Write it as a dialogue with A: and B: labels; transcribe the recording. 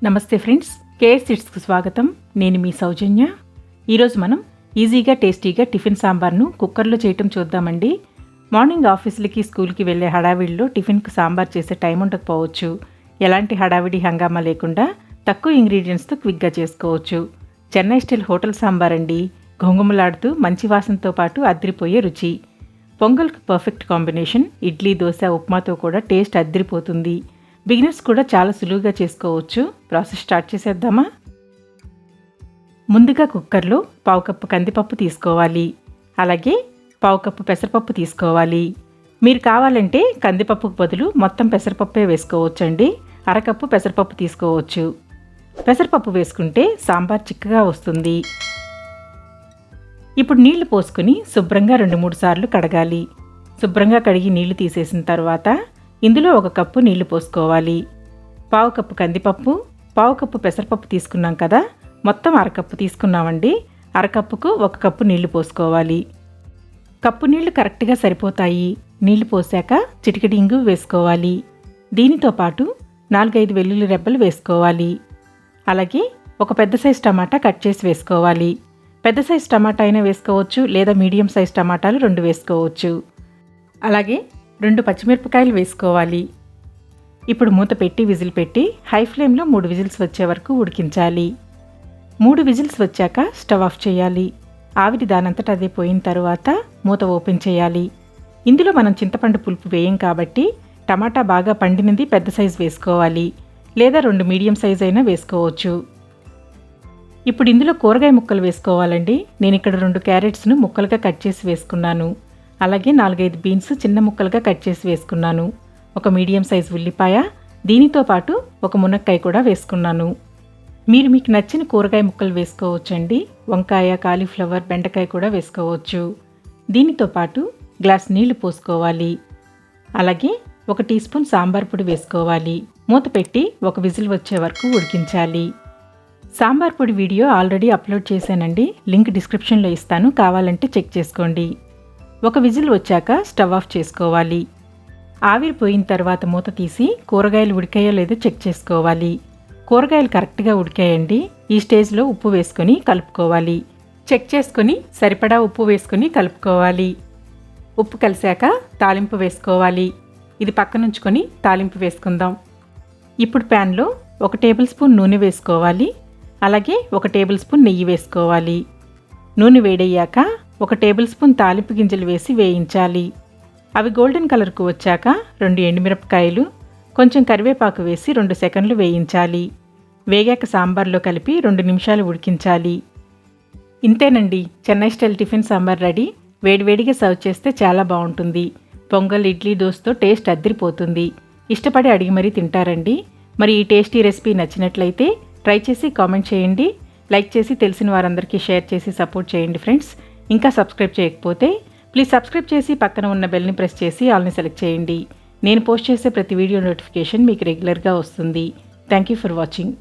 A: నమస్తే friends, KS సిట్స్కు స్వాగతం. నేను మీ సౌజన్య. ఈరోజు మనం ఈజీగా టేస్టీగా టిఫిన్ సాంబార్ను కుక్కర్లో చేయటం చూద్దామండి. మార్నింగ్ ఆఫీసులకి స్కూల్కి వెళ్ళే హడావిడిలో టిఫిన్కు సాంబార్ చేసే టైం ఉండకపోవచ్చు. ఎలాంటి హడావిడి హంగామా లేకుండా తక్కువ ఇంగ్రీడియంట్స్తో క్విక్గా చేసుకోవచ్చు. చెన్నై స్టైల్ హోటల్ సాంబార్ అండి. ఘుంగుమలాడుతూ మంచి వాసనతో పాటు అద్దిరిపోయే రుచి. పొంగల్కి పర్ఫెక్ట్ కాంబినేషన్. ఇడ్లీ, దోశ, ఉప్మాతో కూడా టేస్ట్ అద్దిరిపోతుంది. బిగినర్స్ కూడా చాలా సులువుగా చేసుకోవచ్చు. ప్రాసెస్ స్టార్ట్ చేసేద్దామా? ముందుగా కుక్కర్లో 1/2 కప్పు కందిపప్పు తీసుకోవాలి. అలాగే 1/2 కప్పు పెసరపప్పు తీసుకోవాలి. మీరు కావాలంటే కందిపప్పుకు బదులు మొత్తం పెసరపప్పే వేసుకోవచ్చండి. 1/2 కప్పు పెసరపప్పు తీసుకోవచ్చు. పెసరపప్పు వేసుకుంటే సాంబార్ చిక్కగా వస్తుంది. ఇప్పుడు నీళ్లు పోసుకుని శుభ్రంగా 2-3 సార్లు కడగాలి. శుభ్రంగా కడిగి నీళ్లు తీసేసిన తర్వాత ఇందులో 1 కప్పు నీళ్లు పోసుకోవాలి. 1/2 కప్పు కందిపప్పు, 1/2 కప్పు పెసరపప్పు తీసుకున్నాం కదా, మొత్తం 1/2 కప్పు తీసుకున్నామండి. 1/2 కప్పుకు 1 కప్పు నీళ్లు పోసుకోవాలి. కప్పు నీళ్లు కరెక్ట్గా సరిపోతాయి. నీళ్లు పోసాక చిటికెడు ఇంగు వేసుకోవాలి. దీనితో పాటు 4-5 వెల్లుల్లి రెబ్బలు వేసుకోవాలి. అలాగే ఒక పెద్ద సైజు టమాటా కట్ చేసి వేసుకోవాలి. పెద్ద సైజు టమాటా అయినా వేసుకోవచ్చు, లేదా మీడియం సైజు టమాటాలు 2 వేసుకోవచ్చు. అలాగే 2 పచ్చిమిరపకాయలు వేసుకోవాలి. ఇప్పుడు మూత పెట్టి విజిల్ పెట్టి హై ఫ్లేమ్లో 3 విజిల్స్ వచ్చే వరకు ఉడికించాలి. 3 విజిల్స్ వచ్చాక స్టవ్ ఆఫ్ చేయాలి. ఆవిరి దానంతట అదే పోయిన తర్వాత మూత ఓపెన్ చేయాలి. ఇందులో మనం చింతపండు పులుపు వేయం కాబట్టి టమాటా బాగా పండినది పెద్ద సైజు వేసుకోవాలి, లేదా 2 మీడియం సైజ్ అయినా వేసుకోవచ్చు. ఇప్పుడు ఇందులో కూరగాయ ముక్కలు వేసుకోవాలండి. నేను ఇక్కడ 2 క్యారెట్స్ను ముక్కలుగా కట్ చేసి వేసుకున్నాను. అలాగే 4-5 బీన్స్ చిన్న ముక్కలుగా కట్ చేసి వేసుకున్నాను. ఒక మీడియం సైజు ఉల్లిపాయ, దీనితో పాటు ఒక మునక్కాయ కూడా వేసుకున్నాను. మీకు నచ్చిన కూరగాయ ముక్కలు వేసుకోవచ్చండి. వంకాయ, కాలీఫ్లవర్, బెండకాయ కూడా వేసుకోవచ్చు. దీనితో పాటు గ్లాస్ నీళ్లు పోసుకోవాలి. అలాగే 1 టీ స్పూన్ సాంబార్ పొడి వేసుకోవాలి. మూత పెట్టి 1 విజిల్ వచ్చే వరకు ఉడికించాలి. సాంబార్ పొడి వీడియో ఆల్రెడీ అప్లోడ్ చేశానండి. లింక్ డిస్క్రిప్షన్లో ఇస్తాను, కావాలంటే చెక్ చేసుకోండి. 1 విజిల్ వచ్చాక స్టవ్ ఆఫ్ చేసుకోవాలి. ఆవిరి పోయిన తర్వాత మూత తీసి కూరగాయలు ఉడికాయో లేదో చెక్ చేసుకోవాలి. కూరగాయలు కరెక్ట్గా ఉడికాయండి. ఈ స్టేజ్లో ఉప్పు వేసుకొని కలుపుకోవాలి. చెక్ చేసుకొని సరిపడా ఉప్పు వేసుకొని కలుపుకోవాలి. ఉప్పు కలిసాక తాలింపు వేసుకోవాలి. ఇది పక్కనుంచుకొని తాలింపు వేసుకుందాం. ఇప్పుడు ప్యాన్లో 1 టేబుల్ స్పూన్ నూనె వేసుకోవాలి. అలాగే 1 టేబుల్ స్పూన్ నెయ్యి వేసుకోవాలి. నూనె వేడయ్యాక 1 టేబుల్ స్పూన్ తాలింపు గింజలు వేసి వేయించాలి. అవి గోల్డెన్ కలర్కు వచ్చాక 2 ఎండుమిరపకాయలు, కొంచెం కరివేపాకు వేసి 2 సెకండ్లు వేయించాలి. వేగాక సాంబార్లో కలిపి 2 నిమిషాలు ఉడికించాలి. ఇంతేనండి, Chennai style tiffin sambar ready. వేడివేడిగా సర్వ్ చేస్తే చాలా బాగుంటుంది. పొంగల్, ఇడ్లీ, దోశతో టేస్ట్ అద్దిరిపోతుంది. ఇష్టపడి అడిగి మరీ తింటారండి. మరి ఈ టేస్టీ రెసిపీ నచ్చినట్లయితే ట్రై చేసి కామెంట్ చేయండి. లైక్ చేసి తెలిసిన వారందరికీ షేర్ చేసి సపోర్ట్ చేయండి ఫ్రెండ్స్. ఇంకా సబ్స్క్రైబ్ చేయకపోతే ప్లీజ్ సబ్స్క్రైబ్ చేసి పక్కన ఉన్న బెల్ని ప్రెస్ చేసి ఆల్ని సెలెక్ట్ చేయండి. నేను పోస్ట్ చేసే ప్రతి వీడియో నోటిఫికేషన్ మీకు రెగ్యులర్గా వస్తుంది. Thank you for watching.